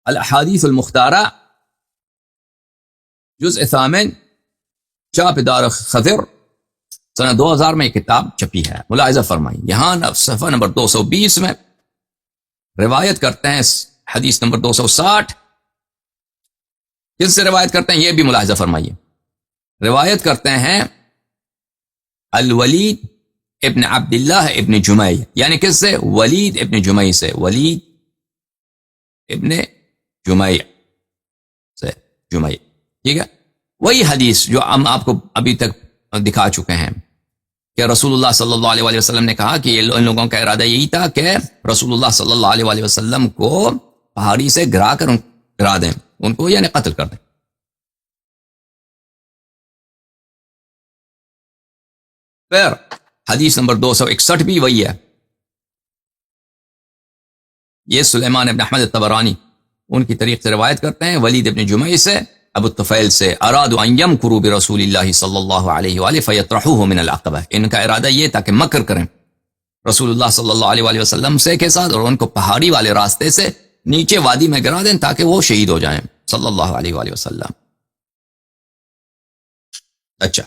الاحادیث المختارہ جزء ثامن چاپ دار خضر سنہ 2000 میں کتاب چھپی ہے. ملاحظہ فرمائیں یہاں صفحہ نمبر 220 میں روایت کرتے ہیں حدیث نمبر 260. کس سے روایت کرتے ہیں یہ بھی ملاحظہ فرمائیے. روایت کرتے ہیں الولید ابن عبداللہ ابن جمعی, یعنی کس سے؟ ولید ابن جمعی سے. ولید ابن جمعی سے جمعی, ٹھیک ہے. وہی حدیث جو ہم آپ کو ابھی تک دکھا چکے ہیں کہ رسول اللہ صلی اللہ علیہ وسلم نے کہا کہ ان لوگوں کا ارادہ یہی تھا کہ رسول اللہ صلی اللہ علیہ وسلم کو پہاڑی سے گرا کر گرا دیں, ان کو یعنی قتل کر دیں. پھر حدیث نمبر 261 بھی وہی ہے. یہ سلیمان ابن احمد الطبرانی ان کی طریق سے روایت کرتے ہیں ولید ابن جمعی سے, ابو الطفیل سے. ارادوا ان یمکروا برسول اللہ صلی اللہ علیہ وآلہ فیطرحوہ من العقبہ, ان کا ارادہ یہ تھا کہ مکر کریں رسول اللہ صلی اللہ علیہ وآلہ وسلم سے کے ساتھ, اور ان کو پہاڑی والے راستے سے نیچے وادی میں گرا دیں تاکہ وہ شہید ہو جائیں صلی اللہ علیہ وآلہ وسلم. اچھا,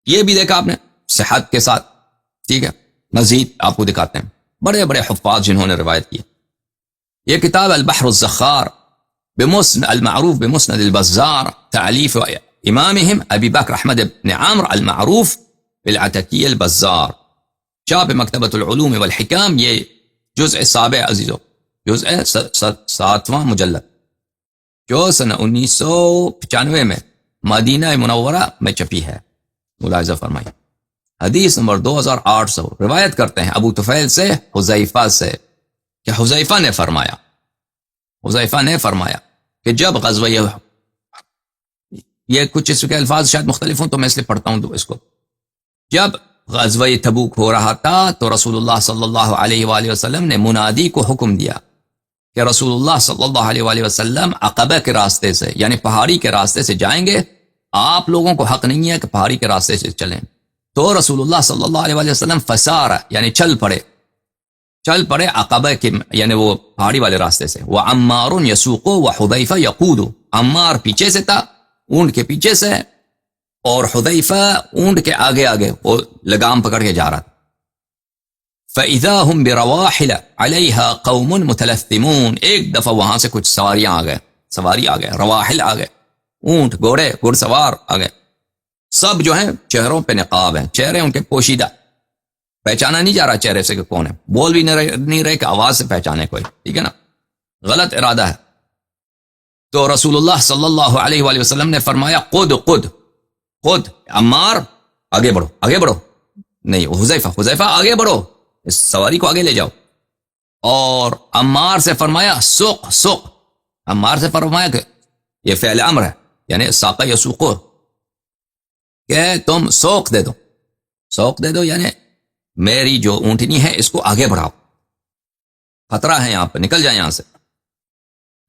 یہ بھی دیکھا آپ نے صحت کے ساتھ, ٹھیک ہے. مزید آپ کو دکھاتے ہیں بڑے بڑے حفاظ جنہوں نے روایت کی. یہ کتاب البحر الزخار بمسند المعروف بمسند البزار تعلیف امامهم ابی بکر احمد بن عامر المعروف بالعتکی البزار, چاپ مکتبۃ العلوم والحکام. یہ جزء سابع عزیزو, جزء 7واں مجلد, جو سنہ 1995 میں مدینہ منورہ میں چھپی ہے. ملاحظہ فرمائیں. حدیث نمبر 2800 روایت کرتے ہیں ابو طفیل سے حذیفہ سے کہ حذیفہ نے فرمایا کہ جب غزوہ, یہ کچھ اس کے الفاظ شاید مختلف ہوں تو میں اس لیے پڑھتا ہوں تو اس کو, جب غزوہ تبوک ہو رہا تھا تو رسول اللہ صلی اللہ علیہ وآلہ وسلم نے منادی کو حکم دیا کہ رسول اللہ صلی اللہ علیہ وآلہ وسلم عقبہ کے راستے سے یعنی پہاڑی کے راستے سے جائیں گے, آپ لوگوں کو حق نہیں ہے کہ پہاڑی کے راستے سے چلیں. تو رسول اللہ صلی اللہ علیہ وآلہ وسلم فسار یعنی چل پڑے عقبہ کے یعنی وہ پہاڑی والے راستے سے. وعمار یسوق وحذیفہ یقود, عمار پیچھے سے تھا اونٹ کے پیچھے سے, اور حذیفہ اونٹ کے آگے آگے وہ لگام پکڑ کے جا رہا تھا. فَإِذَا هُمْ بِرَوَاحِلَ عَلَيْهَا قَوْمٌ مُتَلَثِّمُونَ, ایک دفعہ وہاں سے کچھ سواری آ گئے, رواحل آ گئے, اونٹ گھوڑے گھڑ سوار آ گئے. سب جو ہیں چہروں پہ نقاب ہیں, چہرے ان کے پوشیدہ, پہچانا نہیں جا رہا چہرے سے کہ کون ہے, بول بھی نہیں رہے کہ آواز سے پہچانے کوئی, ٹھیک ہے نا, غلط ارادہ ہے. تو رسول اللہ صلی اللہ علیہ وآلہ وسلم نے فرمایا خود عمار آگے بڑھو, نہیں حذیفہ آگے بڑھو, اس سواری کو آگے لے جاؤ. اور عمار سے فرمایا سوق, عمار سے فرمایا کہ یہ فعل امر ہے یعنی ساقہ یسوقو, کہ تم سوق دے دو یعنی میری جو اونٹنی ہے اس کو آگے بڑھاؤ, خطرہ ہے یہاں پہ, نکل جائے یہاں سے.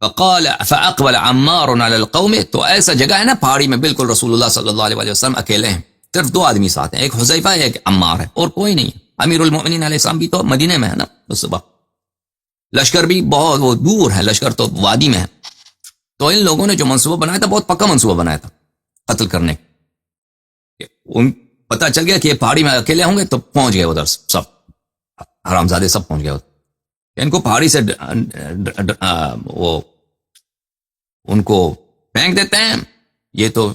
فاقبل عمار علی القوم, تو ایسا جگہ ہے نا پہاڑی میں بالکل رسول اللہ صلی اللہ علیہ وسلم اکیلے ہیں, صرف 2 آدمی ساتھ ہیں, ایک حذیفہ ہے ایک عمار ہے, اور کوئی نہیں. امیر المؤمنین علیہ السلام بھی تو مدینے میں ہے نا اس وقت, لشکر بھی بہت وہ دور ہے, لشکر تو وادی میں ہے. تو ان لوگوں نے جو منصوبہ بنایا تھا بہت پکا منصوبہ بنایا تھا قتل کرنے. ان پتہ چل گیا کہ یہ پہاڑی میں اکیلے ہوں گے تو پہنچ گئے ادھر, سب حرامزادے سب پہنچ گئے ادھر. ان کو پہاڑی سے وہ ان کو پھینک دیتے ہیں, یہ تو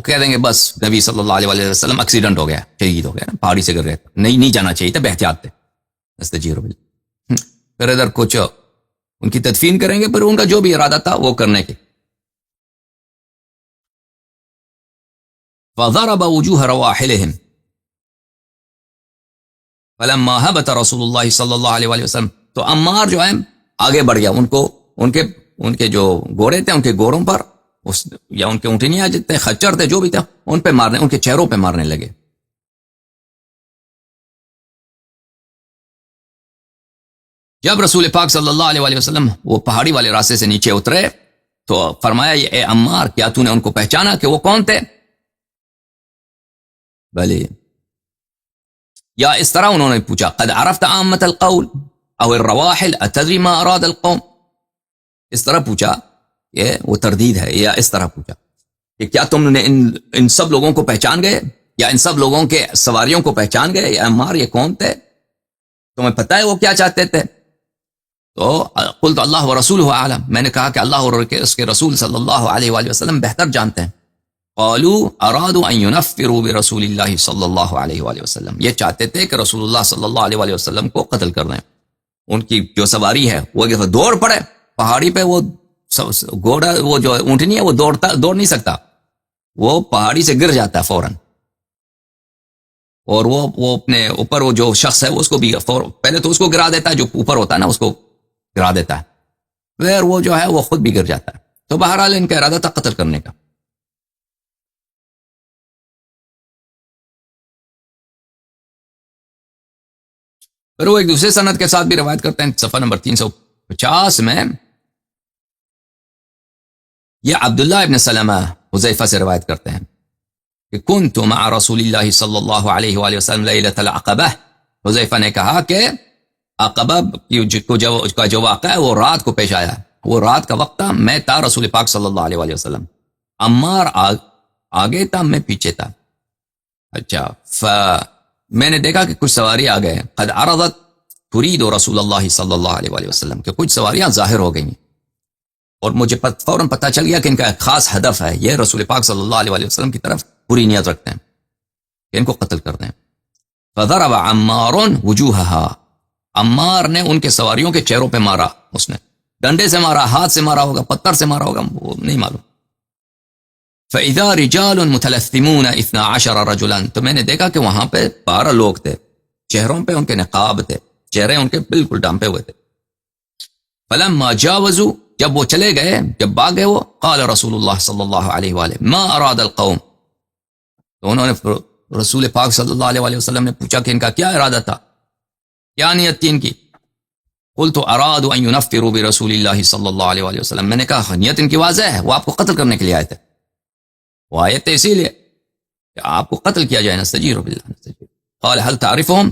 کہہ دیں گے بس نبی صلی اللہ علیہ وسلم ایکسیڈنٹ ہو گیا, شہید ہو گیا نا, پہاڑی سے گر گئے, نہیں جانا چاہیے تھا, بہتیات تھے. استجیروا باللہ. پھر ادھر کچھ ان کی تدفین کریں گے, پھر ان کا جو بھی ارادہ تھا وہ کرنے کے. فضرب وجوه رواحلهم فلما هبط رسول اللہ صلی اللہ علیہ وآلہ وسلم, تو عمار جو ہے آگے بڑھ گیا, ان کے جو گھوڑے تھے ان کے گھوڑوں پر یا ان کے اونٹنیاں جتنے خچر تھے جو بھی تھا ان پہ مارنے, ان کے چہروں پہ مارنے لگے. جب رسول پاک صلی اللہ علیہ وآلہ وسلم وہ پہاڑی والے راستے سے نیچے اترے تو فرمایا اے عمار, کیا تو نے ان کو پہچانا کہ وہ کون تھے؟ بلے, یا اس طرح انہوں نے پوچھا قد عرفت عامت القول او الرواحل اتدری ما اراد القوم, اس طرح پوچھا، یہ وہ تردید ہے، یا اس طرح پوچھا کہ کیا تم نے ان سب لوگوں کو پہچان گئے، یا ان سب لوگوں کے سواریوں کو پہچان گئے، یا عمار یہ کون تھے، تمہیں پتہ ہے وہ کیا چاہتے تھے؟ تو قلت اللہ ورسولہ اعلم، میں نے کہا کہ اللہ اور اس کے رسول صلی اللہ علیہ وآلہ وسلم بہتر جانتے ہیں. قالوا ارادوا ان ينفروا برسول اللہ صلی اللہ علیہ وآلہ وسلم، یہ چاہتے تھے کہ رسول اللہ صلی اللہ علیہ وآلہ وسلم کو قتل کر دیں. ان کی جو سواری ہے وہ دوڑ پڑے پہاڑی پہ، وہ گھوڑا، وہ جو اونٹنی ہے وہ دوڑ نہیں سکتا، وہ پہاڑی سے گر جاتا ہے فوراً، اور وہ اپنے اوپر وہ جو شخص ہے اس کو بھی پہلے تو اس کو گرا دیتا ہے، جو اوپر ہوتا ہے نا اس کو گرا دیتا ہے، پھر وہ جو ہے وہ خود بھی گر جاتا ہے. تو بہرحال ان کا ارادہ تھا قتل کرنے کا. پھر وہ ایک دوسرے سند کے ساتھ بھی روایت کرتے ہیں، صفحہ نمبر 350 میں. یہ عبداللہ ابن سلمہ حذیفہ سے روایت کرتے ہیں کہ کنت مع رسول اللہ صلی اللہ علیہ وآلہ وسلم لیلۃ العقبہ. حذیفہ نے کہا کہ عقبہ کا جو واقعہ ہے وہ رات کو پیش آیا، وہ رات کا وقت تھا، میں تھا رسول پاک صلی اللہ علیہ وآلہ وسلم، عمار آگے تھا، میں پیچھے تھا. اچھا، میں نے دیکھا کہ کچھ سواری آ گئے، قد عرضت ترید رسول اللہ صلی اللہ علیہ وآلہ وسلم، کہ کچھ سواریاں ظاہر ہو گئی، اور مجھے فوراً پتہ چل گیا کہ ان کا ایک خاص ہدف ہے، یہ رسول پاک صلی اللہ علیہ وآلہ وسلم کی طرف پوری نیت رکھتے ہیں کہ ان کو قتل کر دیں. فضرب عمار وجوہها، عمار نے ان کے سواریوں کے چہروں پہ مارا، اس نے ڈنڈے سے مارا، ہاتھ سے مارا ہوگا، پتھر سے مارا ہوگا، وہ نہیں معلوم. فَإِذَا رِجَالٌ مُتَلَثِّمُونَ 12 رَجُلًا، تو میں نے دیکھا کہ وہاں پہ 12 لوگ تھے، چہروں پہ ان کے نقاب تھے، چہرے ان کے بالکل ڈانپے ہوئے تھے. فَلَمَّا جَاوَزُوا، جب وہ چلے گئے، جب بھاگ گئے وہ، قال رسول اللہ صلی اللہ علیہ وآلہ ما اراد القوم، تو انہوں نے رسول پاک صلی اللہ علیہ وآلہ وسلم نے پوچھا کہ ان کا کیا ارادہ تھا، کیا نیت تھی ان کی؟ قلت ارادوا ان ينفروا برسول اللہ صلی اللہ علیہ وآلہ وسلم، میں نے کہا نیت ان کی واضح ہے، وہ آپ کو قتل کرنے کے لیے آئے تھے، وہ آیت اسی لیے کہ آپ کو قتل کیا جائے. نستجیر باللہ نستجیر. قال هل تعرفهم،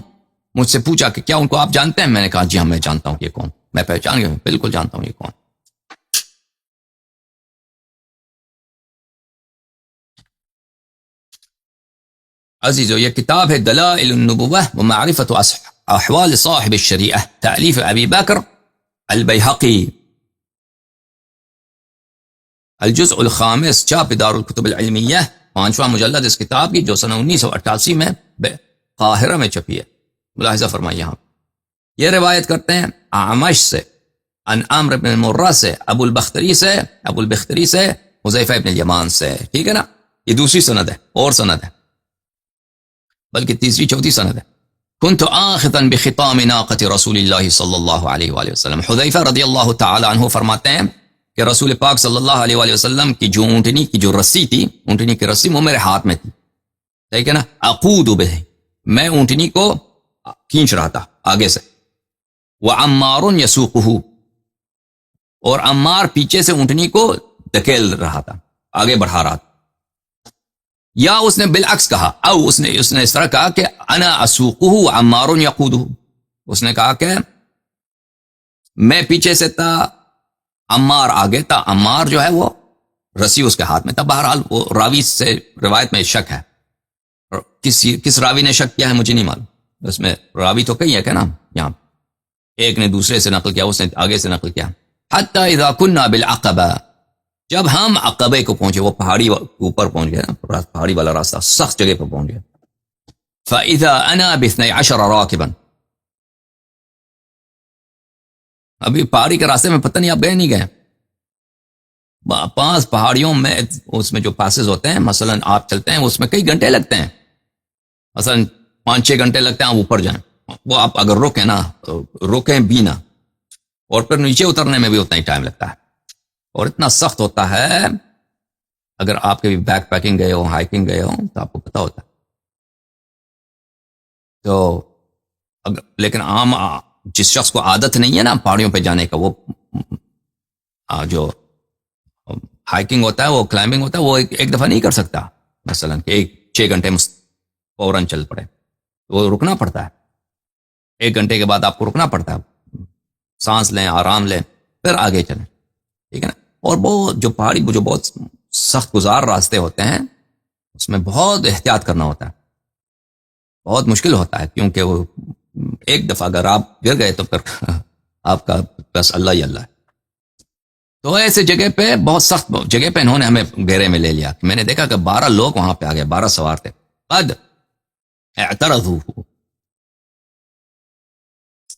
مجھ سے پوچھا کہ کیا ان کو آپ جانتے ہیں؟ میں نے کہا جی ہاں میں جانتا ہوں کہ یہ کون، میں پہچان گیا، بالکل جانتا ہوں یہ کون. عزیزو، یہ کتاب ہے دلائل النبوہ ومعرفت احوال صاحب الشریعہ، تالیف ابی بکر البیہقی، الجزء الخامس، چاپ دار الکتب العلمیہ، 5واں مجلد اس کتاب کی، جو سنہ 1988 میں قاہرہ میں چھپی ہے. ملاحظہ فرمائیے یہاں یہ روایت کرتے ہیں اعمش سے، عن عمرو بن مرہ سے، ابو البختری سے، حذیفہ ابن الیمان سے. ٹھیک ہے نا، یہ دوسری سند ہے، اور سند ہے، بلکہ تیسری چوتھی سند ہے. کنت آخذا بخطام ناقۃ رسول اللہ صلی اللہ علیہ وآلہ وسلم، حذیفہ رضی اللہ تعالی عنہ فرماتے ہیں کہ رسول پاک صلی اللہ علیہ وآلہ وسلم کی جو اونٹنی کی جو رسی تھی، اونٹنی کی رسی وہ میرے ہاتھ میں تھی، ٹھیک ہے نا. اقود بہ، میں اونٹنی کو کھینچ رہا تھا آگے سے. وعمار یسوقہ، اور عمار پیچھے سے اونٹنی کو دھکیل رہا تھا، آگے بڑھا رہا تھا. یا اس نے بالعکس کہا، او اس نے اس طرح کہا کہ انا اسوقہ وعمار یقودہ، اس نے کہا کہ میں پیچھے سے تھا، عمار آگے تھا، عمار جو ہے وہ رسی اس کے ہاتھ میں تھا. بہرحال وہ راوی سے روایت میں شک ہے، کس راوی نے شک کیا ہے مجھے نہیں معلوم، اس میں راوی تو کئی ہے کہ نا، یہاں ایک نے دوسرے سے نقل کیا، اس نے آگے سے نقل کیا. حتی اذا کننا بالعقبہ، جب ہم عقبے کو پہنچے، وہ پہاڑی اوپر پہنچ گئے نا، پہاڑی والا راستہ، سخت جگہ پر پہنچ گئے. فاذا انا ب12 راکبا، ابھی پہاڑی کے راستے میں پتہ نہیں آپ گئے نہیں گئے، 5 پہاڑیوں میں اس میں جو پاسز ہوتے ہیں، مثلا آپ چلتے ہیں اس میں کئی گھنٹے لگتے ہیں، مثلا 5-6 گھنٹے لگتے ہیں آپ اوپر جائیں، وہ آپ اگر رکیں نا، رکیں بھی نہ، اور پھر نیچے اترنے میں بھی اتنا ہی ٹائم لگتا ہے، اور اتنا سخت ہوتا ہے. اگر آپ کبھی بیک پیکنگ گئے ہو، ہائکنگ گئے ہو تو آپ کو پتا ہوتا ہے. تو لیکن عام جس شخص کو عادت نہیں ہے نا پہاڑیوں پہ جانے کا، وہ جو ہائکنگ ہوتا ہے، وہ کلائمبنگ ہوتا ہے، وہ ایک دفعہ نہیں کر سکتا، مثلا کہ 6 گھنٹے فوراً چل پڑے، وہ رکنا پڑتا ہے. 1 گھنٹے کے بعد آپ کو رکنا پڑتا ہے، سانس لیں، آرام لیں، پھر آگے چلیں. ٹھیک ہے نا. اور وہ جو پہاڑی جو بہت سخت گزار راستے ہوتے ہیں اس میں بہت احتیاط کرنا ہوتا ہے, بہت مشکل ہوتا ہے, کیونکہ وہ ایک دفعہ اگر آپ گر گئے تو پھر آپ کا بس اللہ ہی اللہ ہے. تو ایسے جگہ پہ, بہت سخت جگہ پہ انہوں نے ہمیں گھیرے میں لے لیا. میں نے دیکھا کہ 12 لوگ وہاں پہ آ گئے, 12 سوار تھے. قد اعترضوا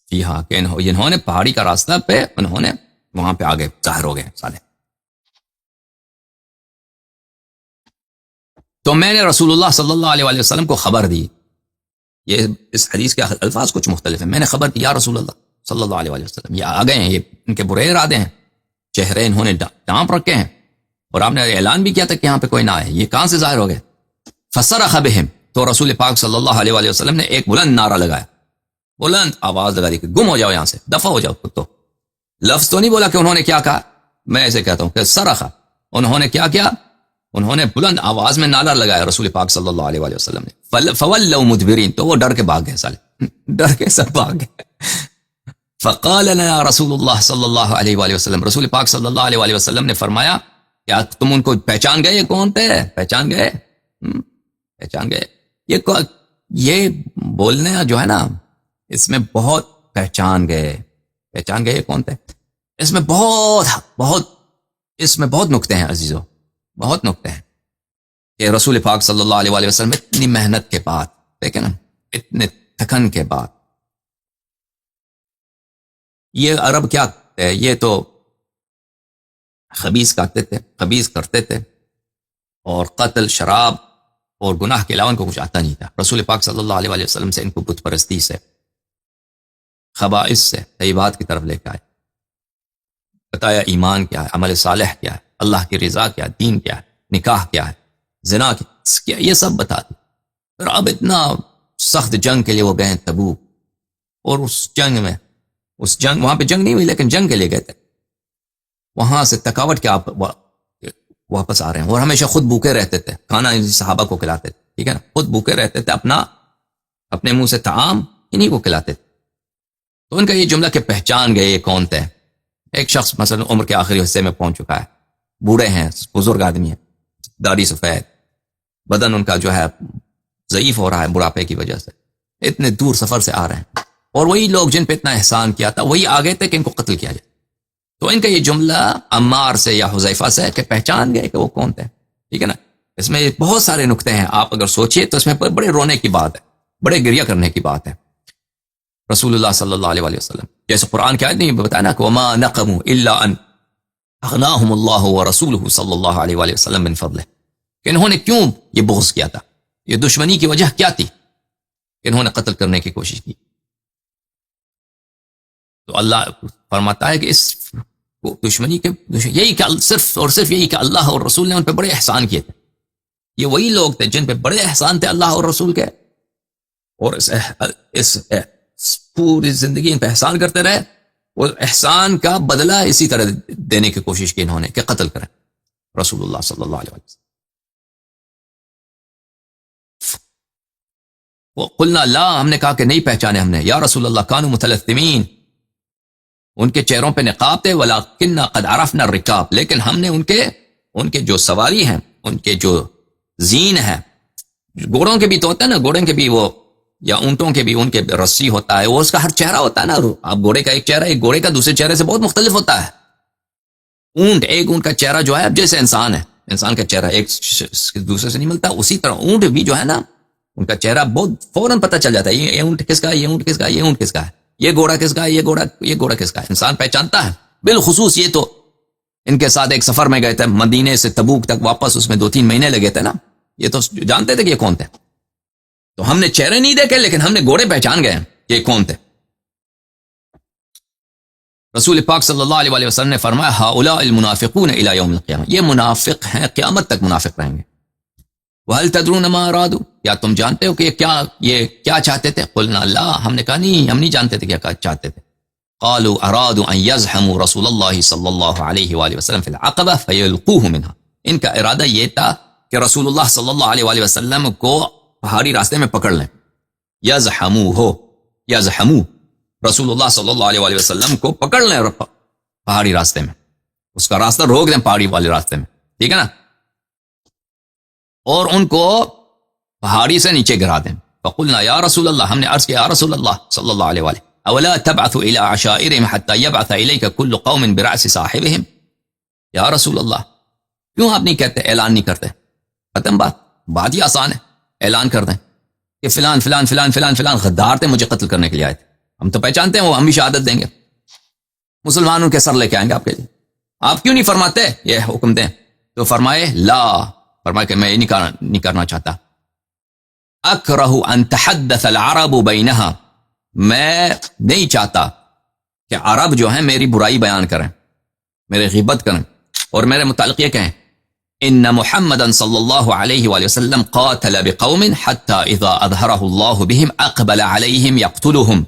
فیہا, کہ انہوں نے پہاڑی کا راستہ پہ انہوں نے وہاں پہ آگے ظاہر ہو گئے سارے. تو میں نے رسول اللہ صلی اللہ علیہ وآلہ وسلم کو خبر دی. یہ اس حدیث کے الفاظ کچھ مختلف ہیں. میں نے خبر دی, یا رسول اللہ صلی اللہ علیہ وآلہ وسلم, یہ آ گئے ہیں, یہ ان کے برے ارادے ہیں, چہرے انہوں نے ڈانپ رکھے ہیں, اور آپ نے اعلان بھی کیا تھا کہ یہاں پہ کوئی نہ آئے, یہ کہاں سے ظاہر ہو گئے. فصرخ بہم, تو رسول پاک صلی اللہ علیہ وآلہ وسلم نے ایک بلند نعرہ لگایا, بلند آواز لگا دی کہ گم ہو جاؤ یہاں سے, دفع ہو جاؤ. تو لفظ تو نہیں بولا کہ انہوں نے کیا کہا, میں ایسے کہتا ہوں کہ صرخ, انہوں نے کیا کیا, انہوں نے بلند آواز میں نعرہ لگایا رسول پاک صلی اللہ علیہ وآلہ وسلم نے. فولوا مدبرین, تو وہ ڈر کے بھاگ گئے سالے, ڈر کے سب بھاگ گئے. فقال لنا رسول اللہ صلی اللہ علیہ وآلہ وسلم, رسول پاک صلی اللہ علیہ وآلہ وسلم نے فرمایا, کیا تم ان کو پہچان گئے, یہ کون تھے, پہچان گئے, پہچان گئے. یہ بولنے جو ہے نا, اس میں بہت پہچان گئے, پہچان گئے, یہ کون تھے, اس میں بہت نکتے ہیں عزیزو, بہت نکتے ہیں. کہ رسول پاک صلی اللہ علیہ وآلہ وسلم اتنی محنت کے بعد, دیکھیں نا, اتنے تھکن کے بعد, یہ عرب کیا کرتے ہیں, یہ تو خبیث کرتے تھے, اور قتل, شراب اور گناہ کے علاوہ ان کو کچھ آتا نہیں تھا. رسول پاک صلی اللہ علیہ وآلہ وسلم سے ان کو بت پرستی سے, خبائث سے, طیبات کی طرف لے کے آئے, بتایا ایمان کیا ہے, عمل صالح کیا ہے, اللہ کی رضا کیا ہے, دین کیا ہے, نکاح کیا ہے, زنا کیا, یہ سب بتا دی. پھر اب اتنا سخت جنگ کے لیے وہ گئے تبوک, اور اس جنگ وہاں پہ جنگ نہیں ہوئی, لیکن جنگ کے لیے گئے تھے. وہاں سے تھکاوٹ کے آپ واپس آ رہے ہیں, اور ہمیشہ خود بھوکے رہتے تھے, کھانا صحابہ کو کھلاتے تھے, ٹھیک ہے نا, خود بھوکے رہتے تھے, اپنے منہ سے طعام انہی کو کھلاتے تھے. تو ان کا یہ جملہ کہ پہچان گئے یہ کون تھے, ایک شخص مثلا عمر کے آخری حصے میں پہنچ چکا ہے, بوڑھے ہیں, بزرگ آدمی ہے, داڑھی سفید, بدن ان کا جو ہے ضعیف ہو رہا ہے بڑھاپے کی وجہ سے, اتنے دور سفر سے آ رہے ہیں, اور وہی لوگ جن پہ اتنا احسان کیا تھا وہی آگے تھے کہ ان کو قتل کیا جائے. تو ان کا یہ جملہ عمار سے یا حذیفہ سے کہ پہچان گئے کہ وہ کون تھے, ٹھیک ہے نا. اس میں بہت سارے نکتے ہیں, آپ اگر سوچئے تو اس میں بڑے رونے کی بات ہے, بڑے گریہ کرنے کی بات ہے. رسول اللہ صلی اللہ علیہ وآلہ وسلم, جیسے قرآن کی آیت نے بتایا نا کہ وما نقموا الا ان اغناهم اللہ ورسولہ صلی اللہ علیہ وآلہ وسلم من فضلہ, کہ انہوں نے کیوں یہ بغض کیا تھا, یہ دشمنی کی وجہ کیا تھی کہ انہوں نے قتل کرنے کی کوشش کی. تو اللہ فرماتا ہے کہ اس دشمنی کے یہی کہ صرف اور صرف یہی کہ اللہ اور رسول نے ان پہ بڑے احسان کیے تھے. یہ وہی لوگ تھے جن پہ بڑے احسان تھے اللہ اور رسول کے, اور اس پوری زندگی ان پہ احسان کرتے رہے, وہ احسان کا بدلہ اسی طرح دینے کی کوشش کی انہوں نے کہ قتل کریں رسول اللہ صلی اللہ علیہ وسلم. وہ قلنا لا, ہم نے کہا کہ نہیں پہچانے ہم نے, یا رسول اللہ کانوا متلثمین, ان کے چہروں پہ نقاب تھے, ولکننا قد عرفنا الرکاب, لیکن ہم نے ان کے جو سواری ہیں, ان کے جو زین ہے, گھوڑوں کے بھی تو ہوتا ہے نا, گھوڑوں کے بھی وہ یا اونٹوں کے بھی ان کے رسی ہوتا ہے, وہ اس کا ہر چہرہ ہوتا ہے نا. آپ گھوڑے کا ایک چہرہ, ایک گھوڑے کا دوسرے چہرے سے بہت مختلف ہوتا ہے. ایک اونٹ کا چہرہ جو ہے اب جیسے انسان ہے, انسان کا چہرہ ایک دوسرے سے نہیں ملتا, اسی طرح اونٹ بھی جو ہے نا, ان کا چہرہ بہت فوراً پتہ چل جاتا ہے, یہ اونٹ کس کا ہے, یہ اونٹ کس کا ہے, یہ اونٹ کس کا ہے, یہ گھوڑا کس کا ہے, یہ گھوڑا کس کا ہے, انسان پہچانتا ہے. بالخصوص یہ تو ان کے ساتھ ایک سفر میں گئے تھے, مدینے سے تبوک تک واپس, اس میں 2-3 مہینے لگے تھے نا, یہ تو جانتے تھے کہ یہ کون تھے. تو ہم نے چہرے نہیں دیکھے, لیکن ہم نے گھوڑے پہچان گئے کہ یہ کون تھے. رسول پاک صلی اللہ علیہ وسلم نے فرمایا ہؤلاء المنافقون الی یوم القیامہ, یہ منافق ہیں, قیامت تک منافق رہیں گے. وهل تدرون ما ارادوا, کیا تم جانتے ہو کہ یہ کیا چاہتے تھے؟ قلنا لا, ہم نے کہا نہیں, ہم نہیں جانتے تھے کیا چاہتے تھے. قالوا ارادوا ان يزحموا رسول اللہ صلی اللہ علیہ وآلہ وسلم فی العقبہ فیلقوه منها, ان کا ارادہ یہ تھا کہ رسول اللہ صلی اللہ علیہ وآلہ وسلم کو پہاڑی راستے میں پکڑ لیں. یزحمو, رسول اللہ صلی اللہ علیہ وآلہ وسلم کو پکڑ لیں پہاڑی راستے میں. اس کا راستہ روک دیں پہاڑی والے راستے میں، ٹھیک ہے نا، اور ان کو پہاڑی سے نیچے گرا دیں. فقلنا یا رسول اللہ، ہم نے عرض کیا یا رسول اللہ صلی اللہ علیہ وآلہ، اولا تبعث الى عشائرهم حتى يبعث اليك كل قوم برأس صاحبهم، یا رسول اللہ کیوں آپ نہیں کہتے، اعلان نہیں کرتے؟ ختم بات ہی آسان ہے، اعلان کر دیں کہ فلان فلان فلان فلان فلان غدار تھے، مجھے قتل کرنے کے لیے آئے تھے، ہم تو پہچانتے ہیں وہ، ہم بھی شہادت دیں گے، مسلمانوں کے سر لے کے آئیں گے آپ کے لیے، آپ کیوں نہیں فرماتے یہ حکم دیں؟ تو فرمائے لا، فرمائے کہ میں یہ نہیں کرنا چاہتا. اکرہ ان تحدث العرب بینہا، میں نہیں چاہتا کہ عرب جو ہیں میری برائی بیان کریں، میرے غیبت کریں اور میرے متعلق یہ کہیں ان محمدا صلی اللہ علیہ وآلہ وسلم قاتل بقوم حتی اذا اظہرہ اللہ بهم اقبل علیہم یقتلهم.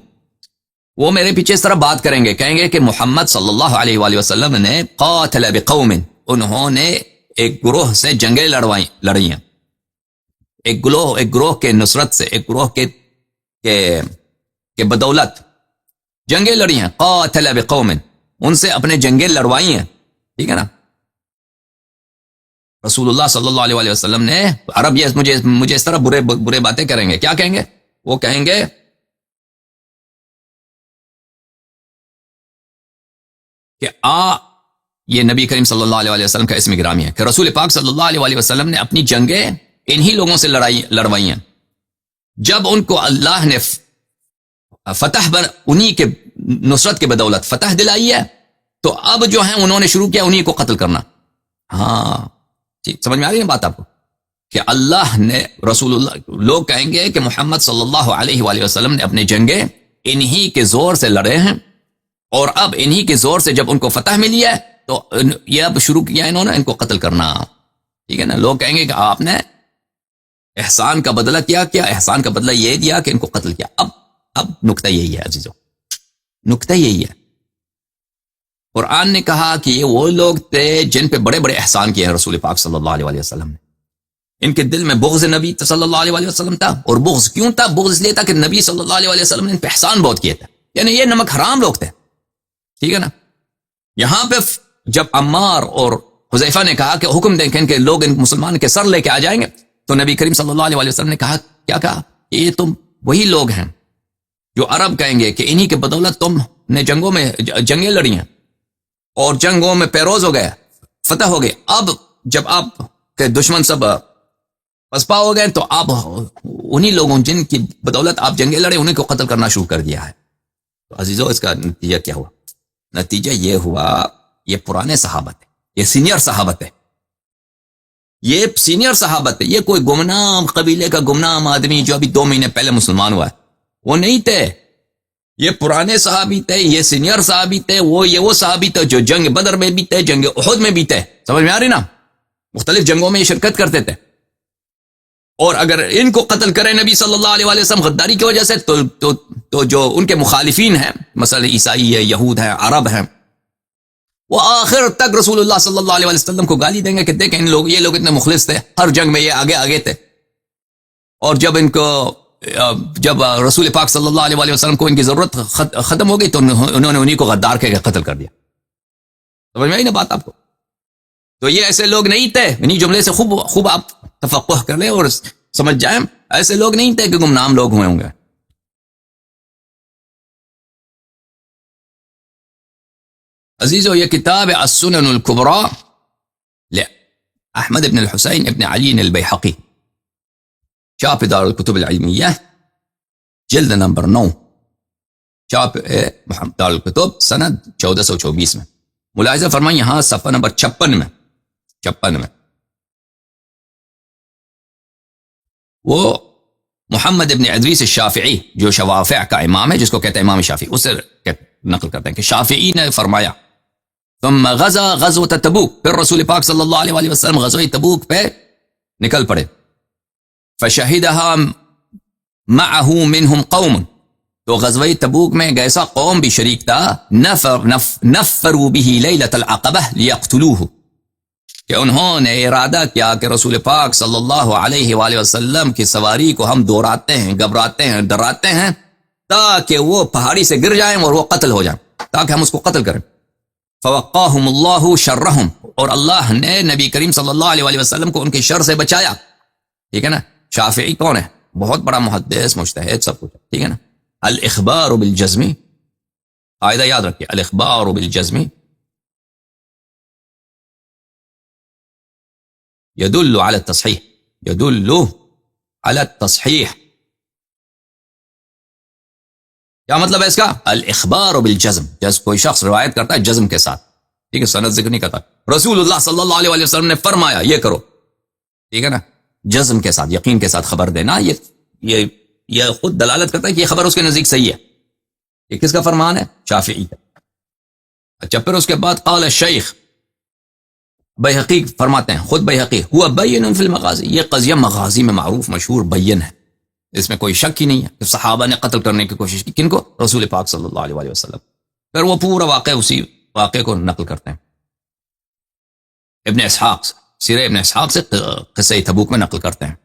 وہ میرے پیچھے اس طرح بات کریں گے، کہیں گے کہ محمد صلی اللہ علیہ وآلہ وسلم نے قاتل بقوم، انہوں نے ایک گروہ سے جنگیں لڑی ہیں، ایک گروہ کے نصرت سے، ایک گروہ کے بدولت جنگیں لڑی ہیں. قاتل بقوم، ان سے اپنے جنگیں لڑوائی ہیں، ٹھیک ہے نا. رسول اللہ صلی اللہ علیہ وسلم نے، عرب یہ مجھے اس طرح برے باتیں کریں گے، کیا کہیں گے؟ وہ کہیں گے کہ یہ نبی کریم صلی اللہ علیہ وسلم کا اسم گرامی ہے کہ رسول پاک صلی اللہ علیہ وسلم نے اپنی جنگیں انہی لوگوں سے لڑوائی ہیں. جب ان کو اللہ نے فتح انہی کے نصرت کے بدولت فتح دلائی ہے، تو اب جو ہیں انہوں نے شروع کیا انہی کو قتل کرنا. ہاں ٹھیک، سمجھ میں آ رہی ہے بات آپ کو، کہ اللہ نے رسول اللہ، لوگ کہیں گے کہ محمد صلی اللہ علیہ وآلہ وسلم نے اپنی جنگیں انہی کے زور سے لڑے ہیں، اور اب انہی کے زور سے جب ان کو فتح ملی ہے تو یہ اب شروع کیا انہوں نے ان کو قتل کرنا، ٹھیک ہے نا. لوگ کہیں گے کہ آپ نے احسان کا بدلہ کیا، احسان کا بدلہ یہ دیا کہ ان کو قتل کیا. اب نکتہ یہی ہے عزیزو، نکتہ یہی ہے. قرآن نے کہا کہ یہ وہ لوگ تھے جن پہ بڑے بڑے احسان کیے ہیں رسول پاک صلی اللہ علیہ وسلم نے. ان کے دل میں بغض نبی صلی اللہ علیہ وسلم تھا، اور بغض کیوں تھا؟ بغض اس لیے تھا کہ نبی صلی اللہ علیہ وسلم نے ان پہ احسان بہت کیے تھے، یعنی یہ نمک حرام لوگ تھے، ٹھیک ہے نا. یہاں پہ جب عمار اور حذیفہ نے کہا کہ حکم دیں کہ ان کے لوگ ان مسلمان کے سر لے کے آ جائیں گے، تو نبی کریم صلی اللہ علیہ وسلم نے کہا، کیا کہا؟ یہ تم وہی لوگ ہیں جو عرب کہیں گے کہ انہی کے بدولت تم نے جنگوں میں جنگیں لڑی ہیں اور جنگوں میں پیروز ہو گئے، فتح ہو گئے. اب جب آپ کے دشمن سب پسپا ہو گئے تو آپ انہی لوگوں جن کی بدولت آپ جنگیں لڑے انہیں کو قتل کرنا شروع کر دیا ہے. تو عزیزو اس کا نتیجہ کیا ہوا؟ نتیجہ یہ ہوا، یہ پرانے صحابت ہے، یہ سینئر صحابت ہے، یہ سینئر صحابت ہے. یہ کوئی گمنام قبیلے کا گمنام آدمی جو ابھی 2 مہینے پہلے مسلمان ہوا ہے وہ نہیں تھے. یہ پرانے صحابی تھے، یہ سینئر صحابی تھے، وہ صحابی تھے جو جنگ بدر میں بھی تھے، جنگ احد میں بھی تھے. سمجھ میں آ رہی نا؟ مختلف جنگوں میں یہ شرکت کرتے تھے. اور اگر ان کو قتل کرے نبی صلی اللہ علیہ وسلم غداری کی وجہ سے تو جو ان کے مخالفین ہیں، مثلا عیسائی ہے، یہود ہیں، عرب ہیں، وہ آخر تک رسول اللہ صلی اللہ علیہ وسلم کو گالی دیں گے کہ دیکھیں یہ لوگ اتنے مخلص تھے، ہر جنگ میں یہ آگے تھے، اور جب رسول پاک صلی اللہ علیہ وسلم کو ان کی ضرورت ختم ہو گئی تو انہوں نے انہی کو غدار کہہ کے قتل کر دیا. سمجھ میں آئی نا بات آپ کو؟ تو یہ ایسے لوگ نہیں تھے. انہی جملے سے خوب آپ تفقہ کر لیں اور سمجھ جائیں، ایسے لوگ نہیں تھے کہ گمنام لوگ ہوئے ہوں گے. عزیزو، یہ کتاب السنن الکبری احمد ابن الحسین ابن علی البیہقی، چاپ دار الکتب العلمیہ، جلد نمبر 9، چاپ دار الکتب، سند 1424 میں. ملاحظہ فرمائیں یہاں صفحہ نمبر 56 میں وہ محمد ابن ادریس الشافعی جو شوافع کا امام ہے، جس کو کہتے ہیں امام شافعی، اسے نقل کرتے ہیں کہ شافعی نے فرمایا ثم غزا غزوۃ تبوک، پھر رسول پاک صلی اللہ علیہ وسلم غزوہ تبوک پہ نکل پڑے. فشہدها معه منهم قوم، تو غزوہ تبوک میں ایک ایسا قوم بھی شریک تھا، نفروا به لیلۃ العقبہ لیقتلوه، کہ انہوں نے ارادہ کیا کہ رسول پاک صلی اللہ علیہ وآلہ وسلم کی سواری کو ہم دوڑاتے ہیں، گھبراتے ہیں، ڈراتے ہیں تاکہ وہ پہاڑی سے گر جائیں اور وہ قتل ہو جائیں، تاکہ ہم اس کو قتل کریں. فوقاہم اللہ شرہم، اور اللہ نے نبی کریم صلی اللہ علیہ وسلم کو ان کے شر سے بچایا. ٹھیک ہے نا. شافعی کون ہے؟ بہت بڑا محدث مجتہد سب کچھ. ٹھیک ہے نا. الاخبار بالجزم، قاعدہ یاد رکھیے، الاخبار بالجزم يدل على التصحيح، يدل على التصحيح. کیا مطلب ہے اس کا؟ الاخبار بالجزم، جس کوئی شخص روایت کرتا ہے جزم کے ساتھ، ٹھیک ہے، سند ذکر نہیں کرتا، رسول اللہ صلی اللہ علیہ وسلم نے فرمایا یہ کرو، ٹھیک ہے نا، جزم کے ساتھ، یقین کے ساتھ خبر دینا، یہ خود دلالت کرتا ہے کہ یہ خبر اس کے نزدیک صحیح ہے. یہ کس کا فرمان ہے؟ شافعی کا. اچھا، پھر اس کے بعد قال الشیخ، بیہقی فرماتے ہیں، خود بیہقی، ہوا بین فی المغازی، یہ قضیہ مغازی میں معروف مشہور بین ہے، اس میں کوئی شک ہی نہیں ہے کہ صحابہ نے قتل کرنے کی کوشش کی. کن کو؟ رسول پاک صلی اللہ علیہ وسلم. پھر وہ پورا واقعہ اسی واقعے کو نقل کرتے ہیں. ابن اسحاق، سیرہ ابن اسحاق سے قصہ تبوک میں نقل کرتے ہیں.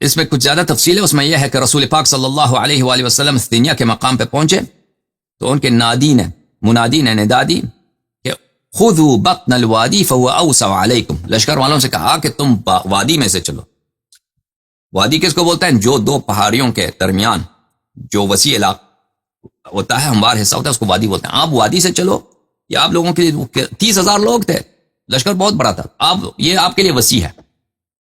اس میں کچھ زیادہ تفصیل ہے. اس میں یہ ہے کہ رسول پاک صلی اللہ علیہ وآلہ وسلم ثینیہ کے مقام پہ پہنچے تو ان کے منادی نے ندا دی کہ خذوا بطن الوادی فهو اوسع علیکم، لشکر والوں سے کہا کہ تم وادی میں سے چلو. وادی کس کو بولتے ہیں؟ جو دو پہاڑیوں کے درمیان جو وسیع علاقہ ہوتا ہے، ہموار حصہ ہوتا ہے، اس کو وادی بولتے ہیں. آپ وادی سے چلو. یہ آپ لوگوں کے لیے 30,000 لوگ تھے، لشکر بہت بڑا تھا، یہ آپ کے لیے وسیع ہے.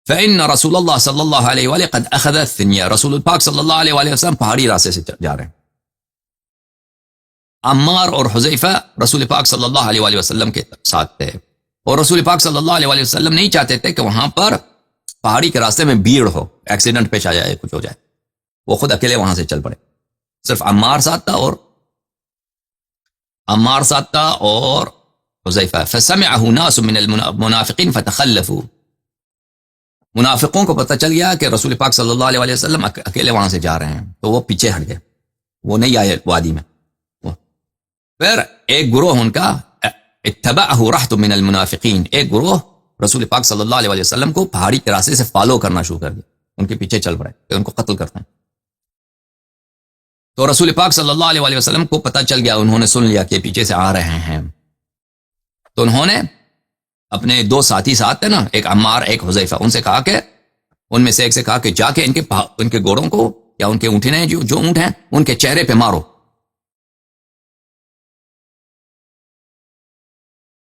فإن رسول اللہ صلی اللہ علیہ وآلہ قد اخذ الثنیہ، رسول پاک صلی اللہ علیہ وآلہ وسلم پہاڑی راستے سے جا رہے ہیں. عمار اور حذیفہ رسول پاک صلی اللہ علیہ وآلہ وسلم کے ساتھ تھے، اور رسول پاک صلی اللہ علیہ وآلہ وسلم نہیں چاہتے تھے کہ وہاں پر پہاڑی کے راستے میں بھیڑ ہو، ایکسیڈنٹ پیش آ جائے، کچھ ہو جائے. وہ خود اکیلے وہاں سے چل پڑے. صرف عمار ساتھ تھا اور حذیفہ. فسمعه ناس من المنافقین فتخلفوا، منافقوں کو پتہ چل گیا کہ رسول پاک صلی اللہ علیہ وآلہ وسلم اکیلے وہاں سے جا رہے ہیں، تو وہ پیچھے ہٹ گئے، وہ نہیں آئے وادی میں. پھر ایک گروہ ان کا اتبعه رہط من المنافقین، ایک گروہ رسول پاک صلی اللہ علیہ وسلم کو پہاڑی کے راستے سے فالو کرنا شروع کر دیا، ان کے پیچھے چل پڑے کہ ان کو قتل کرتے ہیں. تو رسول پاک صلی اللہ علیہ وسلم کو پتہ چل گیا، انہوں نے سن لیا کہ پیچھے سے آ رہے ہیں. تو انہوں نے اپنے دو ساتھی ساتھ تھے نا، ایک عمار ایک حذیفہ، ان سے کہا کہ ان میں سے ایک سے کہا کہ جا کے ان کے گھوڑوں کو یا ان کے اونٹنے جو اونٹ ہیں ان کے چہرے پہ مارو.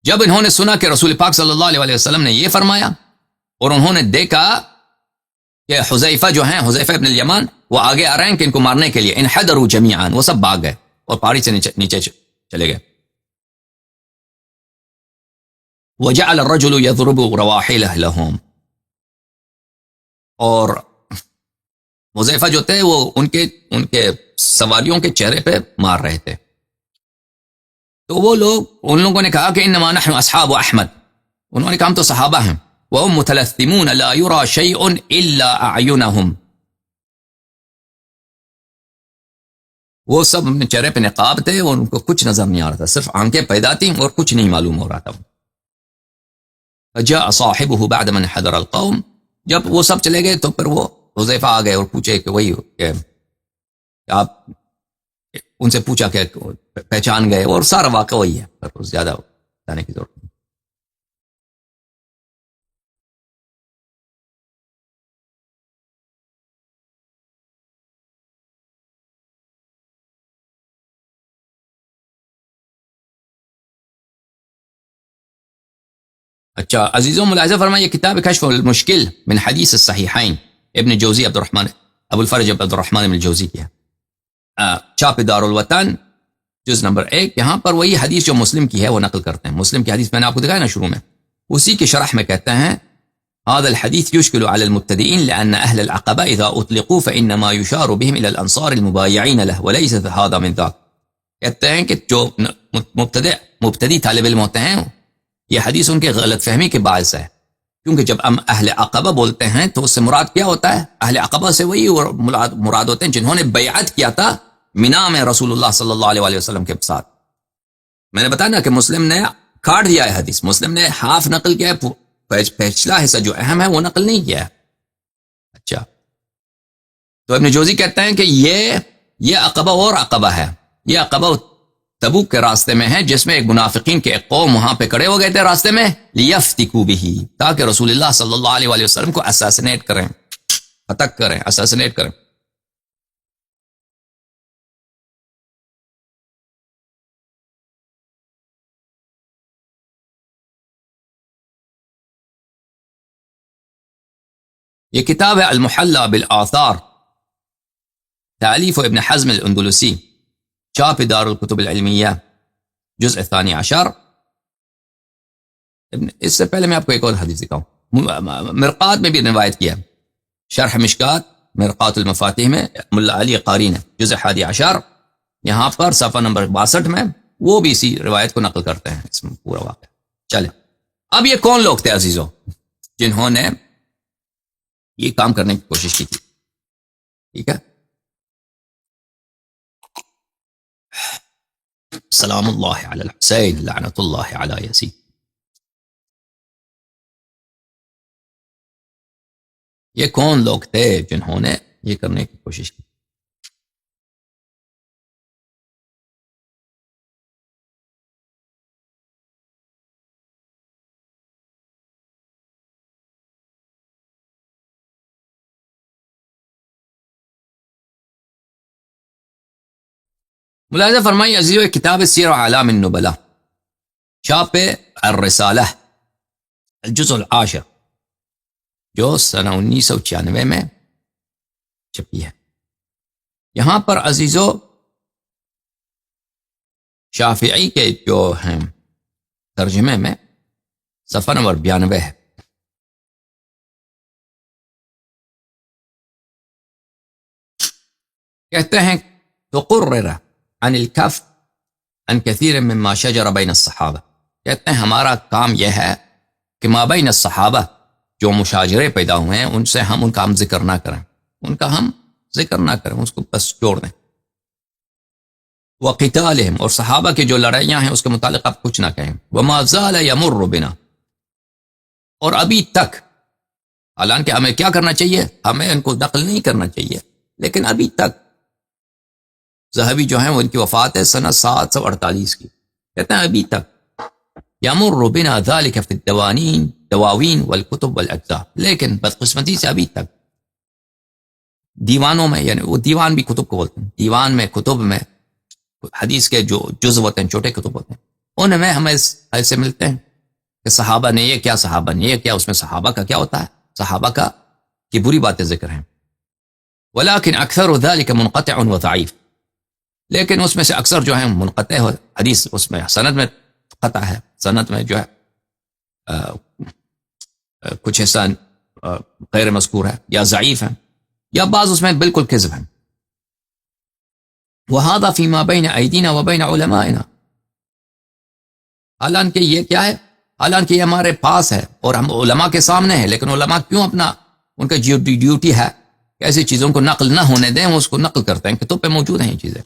جب انہوں نے سنا کہ رسول پاک صلی اللہ علیہ وسلم نے یہ فرمایا اور انہوں نے دیکھا کہ حذیفہ جو ہیں، حذیفہ ابن الیمان، وہ آگے آ رہے ہیں کہ ان کو مارنے کے لیے، انحدروا جمیعا، وہ سب بھاگ گئے اور پہاڑی سے نیچے چلے گئے. وجعل الرجل يضرب رواحله لهم، اور حذیفہ جو تھے وہ ان کے سواریوں کے چہرے پہ مار رہے تھے. تو ان لوگوں نے کہا کہ انما نحن اصحاب احمد، انہوں نے کہا ہم تو صحابہ ہیں. وهم متلثمون لا يرى شيء الا اعينهم، وہ سب اپنے چہرے پہ نقاب تھے اور ان کو کچھ نظر نہیں آ رہا تھا، صرف آنکھیں پیدا تھیں اور کچھ نہیں معلوم ہو رہا تھا. فجاء صاحبه بعد من حضر القوم، جب وہ سب چلے گئے تو پھر وہ حذیفہ آ گئے اور پوچھے کہ وہی کہ آپ ان سے پوچھا کہ پہچان گئے، اور سارا واقعہ وہی ہے، پر زیادہ جانے کی ضرورت نہیں. اچھا عزیزوں، ملاحظہ فرمائیے، کتاب کشف المشکل من حدیث الصحیحین، ابن جوزی ابو الفرج عبد الرحمن ابن جوزی کی ہے، چاپ دار الوطن، جز نمبر 1. یہاں پر وہی حدیث جو مسلم کی ہے وہ نقل کرتے ہیں. مسلم کی حدیث میں نے آپ کو دکھایا نا شروع میں، اسی کی شرح میں کہتے ہیں هذا الحديث يشكل على المبتدئين لأن أهل العقبة إذا أطلقوا فإنما يشار بهم إلى الأنصار المبايعين له وليس هذا من ذاك. کہتے ہیں کہ جو مبتدی طالب علم ہوتے ہیں، یہ حدیث ان کے غلط فہمی کے باعث ہے، کیونکہ جب ہم اہل عقبہ بولتے ہیں تو اس سے مراد کیا ہوتا ہے؟ اہل عقبہ سے وہی مراد ہوتے ہیں جنہوں نے بیعت کیا تھا مینا میں رسول اللہ صلی اللہ علیہ وسلم کے ساتھ. میں نے بتایا نا کہ مسلم نے کاٹ دیا ہے حدیث، مسلم نے ہاف نقل کیا ہے، پچھلا حصہ جو اہم ہے وہ نقل نہیں کیا ہے. اچھا، تو ابن جوزی کہتے ہیں کہ یہ عقبہ اور عقبہ ہے. یہ عقبہ تبوک کے راستے میں ہے، جس میں ایک منافقین کے ایک قوم وہاں پہ کھڑے ہو گئے تھے راستے میں، لیفتکو بہ، تاکہ رسول اللہ صلی اللہ علیہ وآلہ وسلم کو اساسینیٹ کریں، قتل کریں، اساسینیٹ کریں. یہ کتاب ہے المحلى بالآثار، تالیف ابن حزم الاندلسی، چاپ دار الکتب العلمیہ، جزء ثانی عشر. اس سے پہلے میں آپ کو ایک اور حدیث دکھاؤں، مرقات میں بھی روایت کیا، شرح مشکات مرقات المفاتیح میں ملا علی قاری نے جزء 11، یہاں پر صفحہ نمبر 62 میں وہ بھی اسی روایت کو نقل کرتے ہیں، اس میں پورا واقعہ. چلے، اب یہ کون لوگ تھے عزیزوں جنہوں نے یہ کام کرنے کی کوشش کی تھی؟ ٹھیک ہے، سلام اللہ علی الحسین لعنت اللہ علی یسین. یہ کون لوگ تھے جنہوں نے یہ کرنے کی کوشش کی؟ ملاحظہ فرمائی عزیزو، کتاب سیر اعلام النبلہ، چاپ الرسالہ، الجزء العاشر، جو سنہ 1996 میں چھپی ہے. یہاں پر عزیزو شافعی کے جو ہیں ترجمے میں صفحہ نمبر 92 ہے. کہتے ہیں تقرر عن الکف عن کثیر مما شجر بین الصحابہ، کہتے ہیں ہمارا کام یہ ہے کہ مابین الصحابہ جو مشاجرے پیدا ہوئے ہیں ان سے ان کا ہم ذکر نہ کریں، ان کا ہم ذکر نہ کریں، اس کو بس چھوڑ دیں. وقتالہم، اور صحابہ کی جو لڑائیاں ہیں اس کے متعلق آپ کچھ نہ کہیں. وما زال یمر بنا، اور ابھی تک، حالانکہ ہمیں کیا کرنا چاہیے، ہمیں ان کو نقل نہیں کرنا چاہیے، لیکن ابھی تک ذہبی جو ہیں وہ ان کی وفات ہے سنہ 748 کی، کہتے ہیں ابھی تک یمر بنا ذلك فی الدواوین والکتب والاجزاء، لیکن بدقسمتی سے ابھی تک دیوانوں میں، یعنی وہ دیوان بھی کتب کو بولتے ہیں، دیوان میں، کتب میں، حدیث کے جو جزء ہوتے ہیں، چھوٹے کتب ہوتے ہیں، ان میں ہمیں ایسے ملتے ہیں کہ صحابہ نے یہ کیا، صحابہ نے یہ کیا. اس میں صحابہ کا کیا ہوتا ہے، صحابہ کا کی بری باتیں ذکر ہیں. ولیکن اکثر ذلك منقطع وضعیف، لیکن اس میں سے اکثر جو ہیں منقطع ہو، حدیث اس میں سند میں قطع ہے، سند میں جو ہے کچھ حصہ غیر مذکور ہے یا ضعیف ہے، یا بعض اس میں بالکل کذب ہیں. وَهَذَا فِي مَا بَيْنَ أَيْدِينَا وَبَيْنَ عُلَمَائِنَا، حالانکہ یہ کیا ہے، حالانکہ یہ ہمارے پاس ہے اور ہم علماء کے سامنے ہیں، لیکن علماء کیوں اپنا، ان کا ڈیوٹی ہے کہ ایسی چیزوں کو نقل نہ ہونے دیں، وہ اس کو نقل کرتے ہیں، کتب پہ موجود ہیں یہ چیزیں.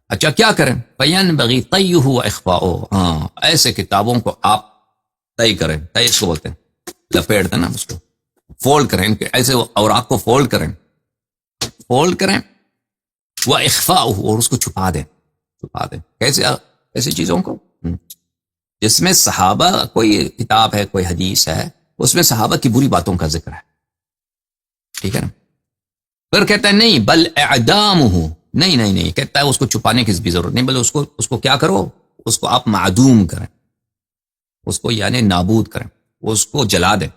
اچھا کیا کریں، فَيَنْبَغِي طَيُّهُ وَإِخْفَاؤُهُ، ہاں ایسے کتابوں کو آپ طے کریں، طے اس کو بولتے ہیں، لپیٹ دینا، اس کو فولڈ کریں، ایسے اوراق کو فولڈ کریں، فولڈ کریں، وَإِخْفَاؤُهُ، اور اس کو چھپا دیں، چھپا دیں. کیسے، ایسی چیزوں کو جس میں صحابہ، کوئی کتاب ہے، کوئی حدیث ہے، اس میں صحابہ کی بری باتوں کا ذکر ہے، ٹھیک ہے نا. پھر کہتا ہے نہیں، بل اعدامہ، نہیں کہتا ہے اس کو چھپانے کی بھی ضرورت نہیں، بلکہ اس کو کیا کرو، اس کو آپ معدوم کریں، اس کو یعنی نابود کریں، اس کو جلا دیں،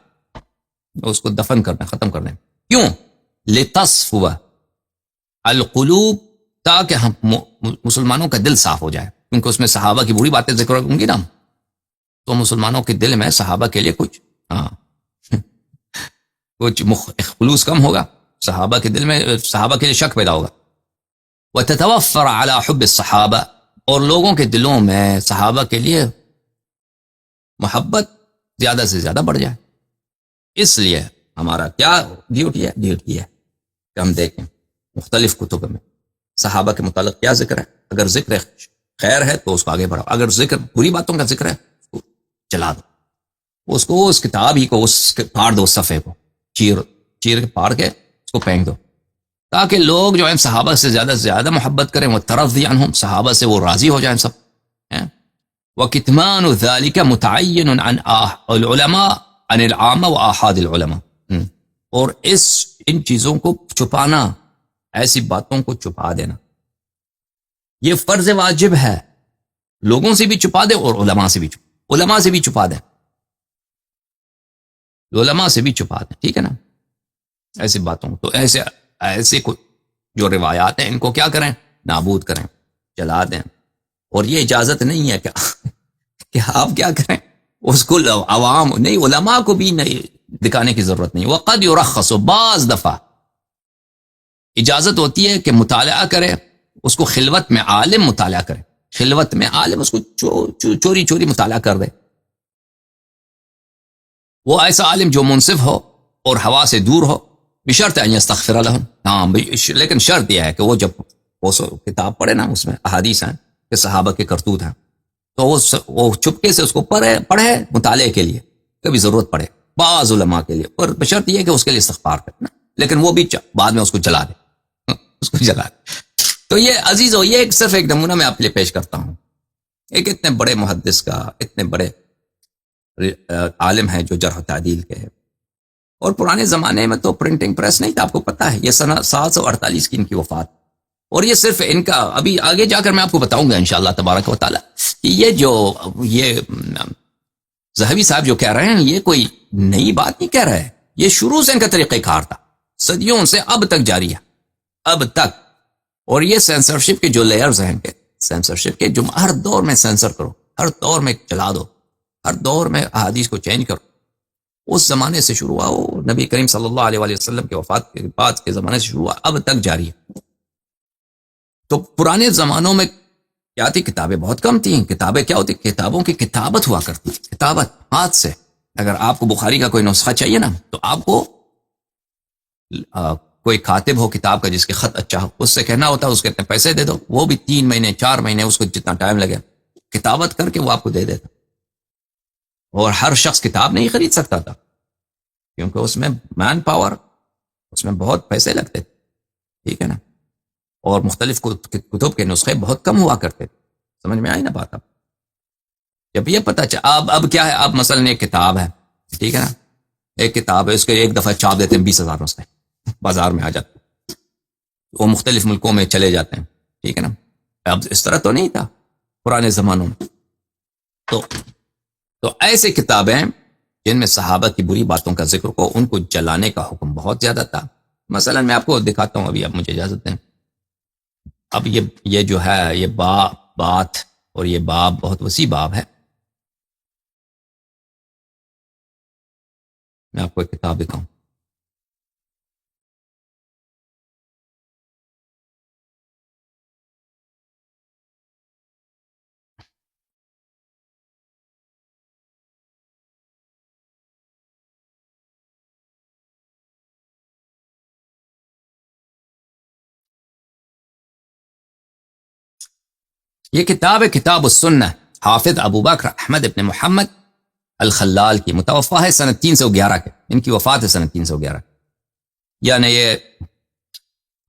اس کو دفن کر دیں، ختم کر دیں. کیوں؟ لتصفو القلوب، تاکہ ہم مسلمانوں کا دل صاف ہو جائے، کیونکہ اس میں صحابہ کی بری باتیں ذکر ہوں گی نا، تو مسلمانوں کے دل میں صحابہ کے لیے کچھ کچھ خلوص کم ہوگا، صحابہ کے دل میں صحابہ کے لیے شک پیدا ہوگا. وتتوفر على حب الصحابہ، اور لوگوں کے دلوں میں صحابہ کے لیے محبت زیادہ سے زیادہ بڑھ جائے. اس لیے ہمارا کیا ڈیوٹی ہے کہ ہم دیکھیں مختلف کتب میں صحابہ کے متعلق کیا ذکر ہے، اگر ذکر خیر ہے تو اس کو آگے بڑھاؤ، اگر ذکر بری باتوں کا ذکر ہے اس کو چلا دو. اس کو اس کتاب ہی کو اس پھاڑ دو، اس صفحے کو چیر کے پھاڑ کے اس کو پھینک دو، تاکہ لوگ جو ہیں صحابہ سے زیادہ محبت کریں، وہ ترضی عنہم، صحابہ سے وہ راضی ہو جائیں سب. وَكِتْمَانُ ذَلِكَ مُتَعَيِّنٌ عَنْ الْعُلَمَاء عَنِ الْعَامَّةِ وَآحَادِ الْعُلَمَاء. اور ان چیزوں کو چھپانا، ایسی باتوں کو چھپا دینا، یہ فرض واجب ہے. لوگوں سے بھی چھپا دے اور علماء سے بھی چھپا دے، علماء سے بھی چھپا دیں، ٹھیک ہے نا. ایسی باتوں کو، تو ایسے کو جو روایات ہیں ان کو کیا کریں؟ نابود کریں، جلا دیں. اور یہ اجازت نہیں ہے کہ آپ کیا کریں، اس کو عوام نہیں، علماء کو بھی نہیں دکھانے کی ضرورت نہیں. وقد یرخص، بعض دفعہ اجازت ہوتی ہے کہ مطالعہ کرے، اس کو خلوت میں عالم مطالعہ کرے، خلوت میں عالم اس کو چوری چوری مطالعہ کر دے. وہ ایسا عالم جو منصف ہو اور ہوا سے دور ہو، بشرط ان یستغفر لهم. ہاں لیکن شرط یہ ہے کہ وہ جب وہ کتاب پڑھے نا، اس میں احادیث ہیں کہ صحابہ کے کرتوت ہیں، تو وہ چپکے سے اس کو پڑھے مطالعے کے لیے، کبھی ضرورت پڑے بعض علماء کے لیے، اور بشرط یہ کہ اس کے لیے استغفار کرنا، لیکن وہ بھی بعد میں اس کو جلا دے، اس کو جلا دے. تو یہ عزیزو، یہ صرف ایک نمونہ میں آپ کے لیے پیش کرتا ہوں، ایک اتنے بڑے محدث کا، اتنے بڑے عالم ہے جو جرح و تعدیل کے ہے. اور پرانے زمانے میں تو پرنٹنگ پریس نہیں تھا، آپ کو پتہ ہے. یہ سنہ 748 کی ان کی وفات، اور یہ صرف ان کا، ابھی آگے جا کر میں آپ کو بتاؤں گا انشاءاللہ تبارک و تعالی کہ یہ ذہبی صاحب جو کہہ رہے ہیں، یہ کوئی نئی بات نہیں کہہ رہے، یہ شروع سے ان کا طریقہ کار تھا، صدیوں سے اب تک جاری ہے، اب تک. اور یہ سینسرشپ کے جو لیئرز ہیں، سینسرشپ کے جو ہر دور میں سینسر کرو، ہر دور میں چلا دو، ہر دور میں احادیث کو چینج کرو، اس زمانے سے شروع ہوا، وہ نبی کریم صلی اللہ علیہ وآلہ وسلم کے وفات کے بعد کے زمانے سے شروع ہوا، اب تک جاری ہے. تو پرانے زمانوں میں کیا تھی؟ کتابیں بہت کم تھیں. کتابیں کیا ہوتی؟ کتابوں کی کتابت ہوا کرتی، کتابت ہاتھ سے. اگر آپ کو بخاری کا کوئی نسخہ چاہیے نا، تو آپ کو کوئی کاتب ہو کتاب کا جس کے خط اچھا ہو، اس سے کہنا ہوتا ہے، اس کے اتنے پیسے دے دو، وہ بھی 3 مہینے 4 مہینے، اس کو جتنا ٹائم لگے کتابت کر کے وہ آپ کو دے دیتا. اور ہر شخص کتاب نہیں خرید سکتا تھا، کیونکہ اس میں مین پاور، اس میں بہت پیسے لگتے تھے، ٹھیک ہے نا. اور مختلف کتب کے نسخے بہت کم ہوا کرتے تھے. سمجھ میں آئی نا بات؟ اب جب یہ پتہ چلا، اب کیا ہے، اب مثلا ایک کتاب ہے، ٹھیک ہے نا، ایک کتاب ہے، اس کے ایک دفعہ چھاپ دیتے ہیں 20,000 نسخے بازار میں آ جاتے ہیں، وہ مختلف ملکوں میں چلے جاتے ہیں، ٹھیک ہے نا. اب اس طرح تو نہیں تھا پرانے زمانوں میں. تو ایسے کتابیں جن میں صحابہ کی بری باتوں کا ذکر کو، ان کو جلانے کا حکم بہت زیادہ تھا. مثلا میں آپ کو دکھاتا ہوں، ابھی آپ مجھے اجازت دیں. اب یہ جو ہے، یہ بات اور یہ باب بہت وسیع باب ہے. میں آپ کو ایک کتاب دکھاؤں. یہ کتاب ہے کتاب السنہ، حافظ ابو بکر احمد ابن محمد الخلال کی، متوفہ ہے سنہ 311 کے، ان کی وفات ہے سنہ 311. یعنی یہ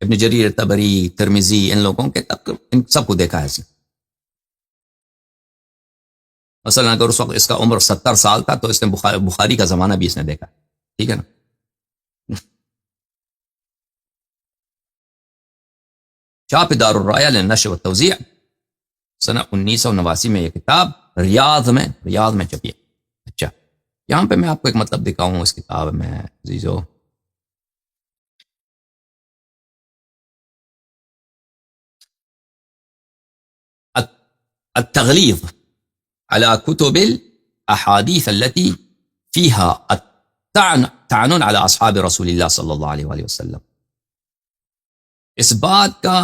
ابن جریر طبری، ترمذی، ان لوگوں کے تک ان سب کو دیکھا ہے اس نے. مثلا اگر اس وقت اس کا عمر 70 سال تھا، تو اس نے بخاری کا زمانہ بھی اس نے دیکھا، ٹھیک ہے نا. چھاپ دار الرایہ للنشر والتوزیع، سنہ 1989 میں یہ کتاب ریاض میں چھپی ہے. اچھا، یہاں پہ میں آپ کو ایک مطلب دکھاؤں اس کتاب میں عزیزو. التغلیظ على كتب الاحاديث التي فيها الطعن على اصحاب رسول اللہ صلی اللہ علیہ وآلہ وسلم. اس بات کا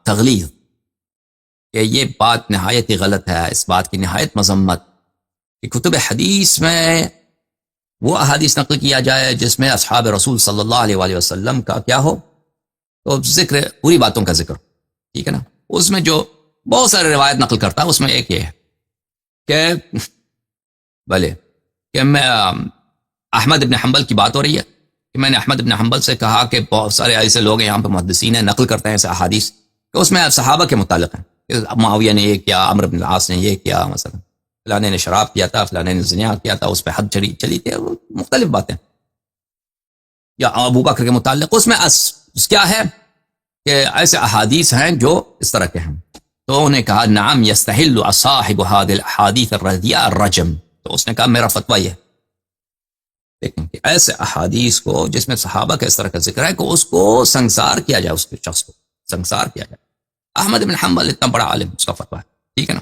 تغلیظ کہ یہ بات نہایت ہی غلط ہے، اس بات کی نہایت مذمت کہ کتب حدیث میں وہ احادیث نقل کیا جائے جس میں اصحاب رسول صلی اللہ علیہ وآلہ وسلم کا کیا ہو، تو ذکر، پوری باتوں کا ذکر، ٹھیک ہے نا. اس میں جو بہت سارے روایت نقل کرتا ہے، اس میں ایک یہ ہے کہ بھلے کہ میں احمد ابن حنبل کی بات ہو رہی ہے کہ میں نے احمد ابن حنبل سے کہا کہ بہت سارے ایسے لوگ ہیں یہاں پہ محدثین ہیں نقل کرتے ہیں ایسے احادیث کہ اس میں صحابہ کے متعلق ہیں کہ معاویہ نے یہ کیا، عمرو بن العاص نے یہ کیا، مثلا فلانے نے شراب کیا تھا، فلانے نے زنا کیا تھا، اس پہ حد چلی تھی، مختلف باتیں، یا ابو بکر کے متعلق اس میں کیا ہے کہ ایسے احادیث ہیں جو اس طرح کے ہیں. تو انہوں نے کہا نعم یستحل صاحب هذه الاحادیث الردیہ الرجم. تو اس نے کہا میرا فتویٰ یہ ہے لیکن کہ ایسے احادیث کو جس میں صحابہ کا اس طرح کا ذکر ہے کہ اس کو سنسار کیا جائے، اس کے شخص کو سنسار کیا جائے. احمد بن حنبل اتنا بڑا عالم، اس کا فتویٰ ہے، ٹھیک ہے نا.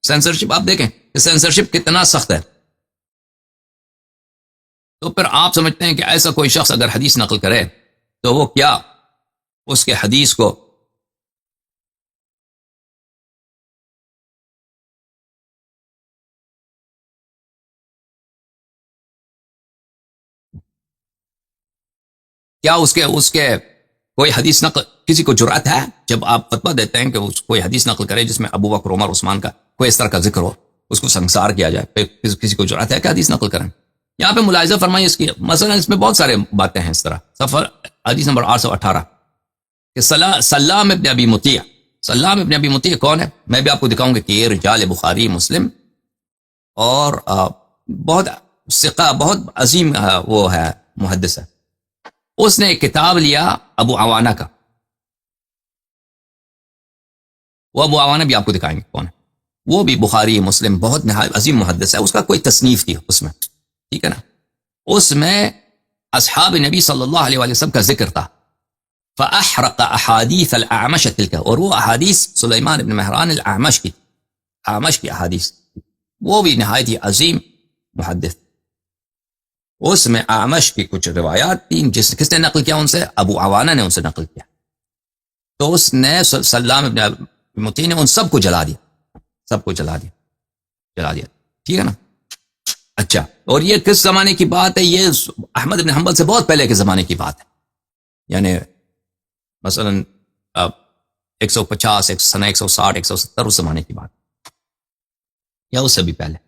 سینسرشپ آپ دیکھیں کہ سینسرشپ کتنا سخت ہے. تو پھر آپ سمجھتے ہیں کہ ایسا کوئی شخص اگر حدیث نقل کرے تو وہ کیا اس کے حدیث کو کیا اس کے کوئی حدیث نقل کسی کو جرأت ہے جب آپ فتویٰ دیتے ہیں کہ کوئی حدیث نقل کرے جس میں ابو بکر عمر عثمان کا کوئی اس طرح کا ذکر ہو، اس کو سنسار کیا جائے، پھر کسی کو جرأت ہے کہ حدیث نقل کریں؟ یہاں پہ ملاحظہ فرمائیے اس کی، مثلا اس میں بہت سارے باتیں ہیں اس طرح. سفر حدیث نمبر 818 کہ سلام ابن ابی مطیع. سلام ابن ابی مطیع کون ہے؟ میں بھی آپ کو دکھاؤں گا کہ یہ رجال بخاری مسلم اور بہت ثقہ، بہت عظیم وہ ہے، محدث ہے. اس نے ایک کتاب لیا ابو عوانہ کا، وہ ابو عوانہ بھی آپ کو دکھائیں گے کون ہے. وہ بھی بخاری مسلم بہت نہایت عظیم محدث ہے. اس کا کوئی تصنیف تھی اس میں، ٹھیک ہے نا. اس میں اصحاب نبی صلی اللہ علیہ وسلم کا ذکر تھا. فاحرق احادیث الاعمش تلک، اور وہ احادیث سلیمان بن مہران الاعمش کی احادیث، وہ بھی نہایت ہی عظیم محدث. اس میں اعمش کی کچھ روایات تھی، کس نے نقل کیا ان سے؟ ابو عوانہ نے ان سے نقل کیا. تو اس نے سلام ابن مطیع نے ان سب کو جلا دیا، ٹھیک ہے نا. اچھا، اور یہ کس زمانے کی بات ہے؟ یہ احمد بن حنبل سے بہت پہلے کے زمانے کی بات ہے، یعنی مثلا 150 سنہ 160 170 اس زمانے کی بات، یا اس سے بھی پہلے.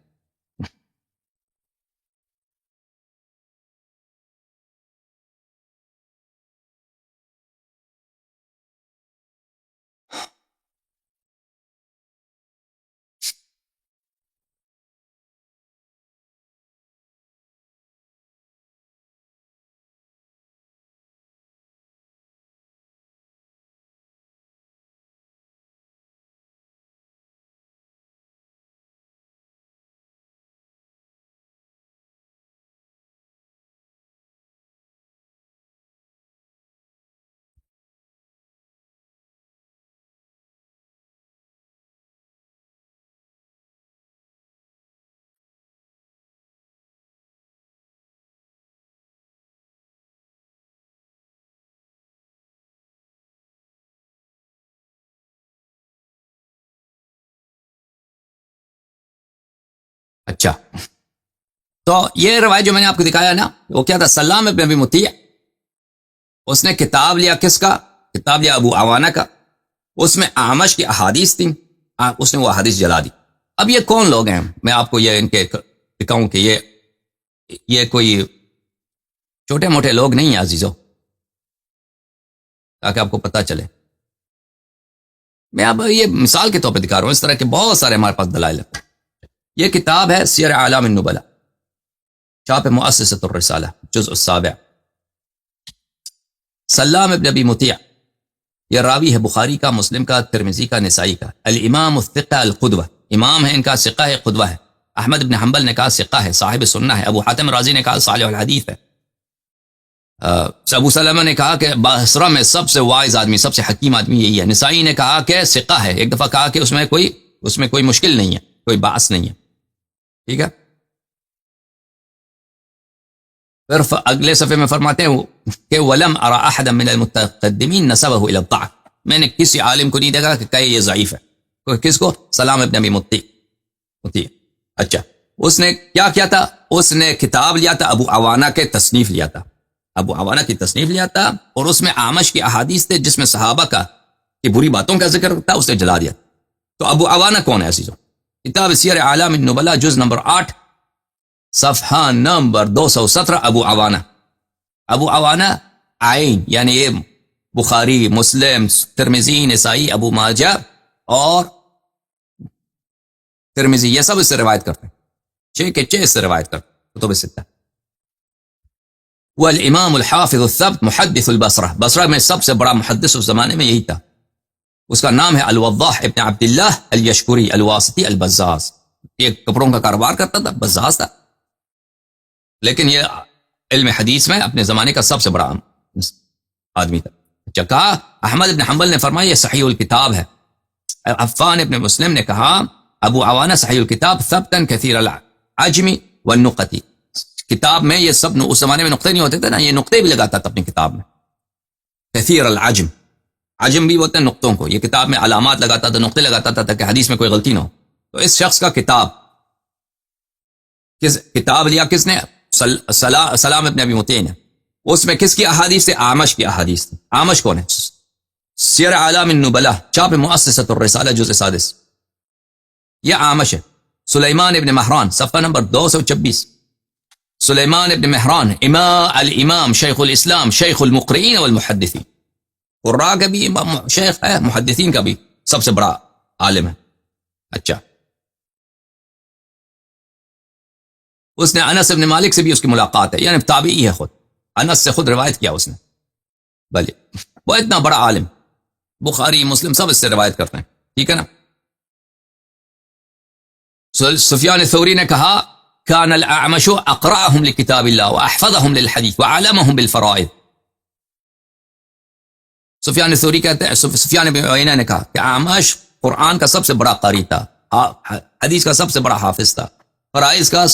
اچھا، تو یہ روایت جو میں نے آپ کو دکھایا نا، وہ کیا تھا؟ سلام ابن ابی مطیع، اس نے کتاب لیا کس کا؟ کتاب لیا ابو عوانہ کا. اس میں اعمش کی احادیث تھیں، اس نے وہ احادیث جلا دی. اب یہ کون لوگ ہیں؟ میں آپ کو یہ ان کے دکھاؤں کہ یہ کوئی چھوٹے موٹے لوگ نہیں ہیں عزیزو، تاکہ آپ کو پتہ چلے. میں اب یہ مثال کے طور پہ دکھا رہا ہوں، اس طرح کے بہت سارے ہمارے پاس دلائل ہیں. یہ کتاب ہے سیر اعلام النبلاء، چھاپ مؤسسۃ الرسالہ، جزء السابع. سلام ابن ابی مطیع یہ راوی ہے بخاری کا، مسلم کا، ترمذی کا، نسائی کا. الامام الثقہ القدوہ، امام ہے ان کا، ثقہ ہے، قدوہ ہے. احمد بن حنبل نے کہا ثقہ ہے، صاحب سنہ ہے. ابو حاتم رازی نے کہا صالح الحدیث ہے. ابو سلمہ نے کہا کہ بصرہ میں سب سے وائز آدمی، سب سے حکیم آدمی یہی ہے. نسائی نے کہا کہ ثقہ ہے، ایک دفعہ کہا کہ اس میں کوئی مشکل نہیں ہے، کوئی باس نہیں ہے، ٹھیک ہے. پھر اگلے صفحے میں فرماتے ہیں کہ وَلَمْ أَرَى أَحَدًا مِنَ الْمُتَقَدِّمِينَ نَسَبَهُ إِلَى الضَّعْفِ، میں نے کسی عالم کو نہیں دیکھا کہ کہے یہ ضعیف ہے. کس کو؟ سلام ابن ابی مطیع. اچھا، اس نے کیا تھا؟ اس نے کتاب لیا تھا ابو عوانہ کے تصنیف لیا تھا، ابو عوانہ کی تصنیف لیا تھا، اور اس میں اعمش کی احادیث تھے جس میں صحابہ کی بری باتوں کا ذکر تھا، اس نے جلا دیا. تو ابو عوانہ کون ہے عزیزو؟ کتاب سیر اعلام النبلاء جز نمبر 8 صفحہ نمبر 217 ابو عوانہ. ابو عوانہ عین یعنی یہ بخاری، مسلم، ترمذی، نسائی، ابو ماجہ اور ترمذی یہ سب اس سے روایت کرتے ہیں. 6 کے 6 اس سے روایت کرتے ہیں کتب ستہ. والامام الحافظ الثبت محدث البصرہ، بصرہ میں سب سے بڑا محدث اس زمانے میں یہی تھا. اس کا نام ہے الوضاح ابن عبداللہ الیشکری الواسطی البزاز. یہ کپڑوں کا کاروبار کرتا تھا، بزاز تھا، لیکن یہ علم حدیث میں اپنے زمانے کا سب سے بڑا آدمی تھا. اچھا، کہا احمد ابن حنبل نے فرمایا یہ صحیح الکتاب ہے. عفان ابن مسلم نے کہا ابو عوانہ صحیح الکتاب ثبتا کثیر العجم والنقطی. کتاب میں یہ سب اس زمانے میں نقطے نہیں ہوتے تھے نا، یہ نقطے بھی لگاتا تھا اپنی کتاب میں. کثیر العجم، عجم بھی ہوتے ہیں نقطوں کو، یہ کتاب میں علامات لگاتا تھا، نقطے لگاتا تھا تاکہ حدیث میں کوئی غلطی نہ ہو. تو اس شخص کا کتاب لیا کس نے؟ سلام ابن ابی مطیع نے. اس میں کس کی احادیث تھے؟ اعمش کی احادیث تھی. اعمش کون ہے؟ سیر اعلام النبلہ، چاپ مؤسسۃ الرسالہ جزء 6. یہ اعمش ہے. سلیمان ابن مہران صفحہ نمبر 226. سلیمان ابن مہران الامام شیخ الاسلام شیخ المقرئین والمحدثین، قراء کا بھی شیخ ہے، محدثین کا بھی سب سے بڑا عالم ہے. اچھا، اس نے انس ابن مالک سے بھی اس کی ملاقات ہے، یعنی تابعی ہے، خود انس سے خود روایت کیا اس نے. بھلے وہ اتنا بڑا عالم، بخاری مسلم سب اس سے روایت کرتے ہیں. ٹھیک ہے نا. سفیان ثوری نے کہا کان الاعمش اقرأهم لکتاب اللہ واحفظهم للحدیث وعلمهم بالفرائض. سفیان ثوری کہتے ہیں، سفیان بن عیینہ نے کہا کہ اعمش قرآن کا سب سے بڑا قاری تھا، حدیث کا سب سے بڑا حافظ تھا، فرائض کا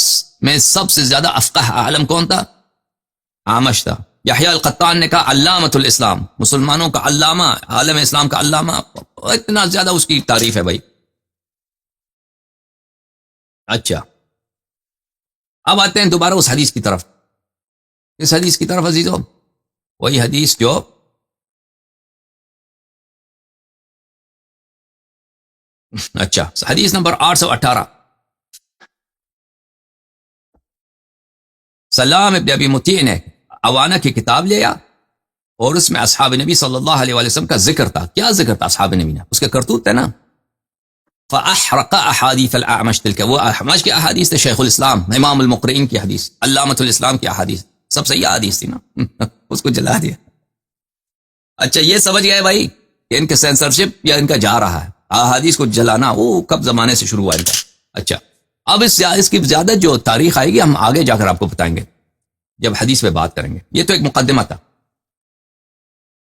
میں سب سے زیادہ افقہ عالم کون تھا؟ اعمش تھا. یحییٰ القطان نے کہا علامۃ الاسلام، مسلمانوں کا علامہ، عالم اسلام کا علامہ. اتنا زیادہ اس کی تعریف ہے بھائی. اچھا، اب آتے ہیں دوبارہ اس حدیث کی طرف. اس حدیث کی طرف عزیزو، وہی حدیث جو اچھا حدیث نمبر 818. سلام ابن ابی مطیع نے عوانہ کی کتاب لیا اور اس میں اصحاب نبی صلی اللہ علیہ وسلم کا ذکر تھا. کیا ذکر تھا اصحاب نبی نے؟ اس کے کرتوت تھے نا. فاحرق احادیث الاعمش، تلك وہ اعمش کی احادیث تھے، شیخ الاسلام امام المقرئین کی حدیث، علامۃ الاسلام کی احادیث، سب صحیح احادیث تھی نا. اس کو جلا دیا. اچھا، یہ سمجھ گئے بھائی کہ ان کے سینسرشپ یا ان کا جا رہا ہے احادیث کو جلانا، وہ کب زمانے سے شروع ہوا ان کا. اچھا، اب اس کی زیادہ جو تاریخ آئے گی ہم آگے جا کر آپ کو بتائیں گے جب حدیث پہ بات کریں گے. یہ تو ایک مقدمہ تھا.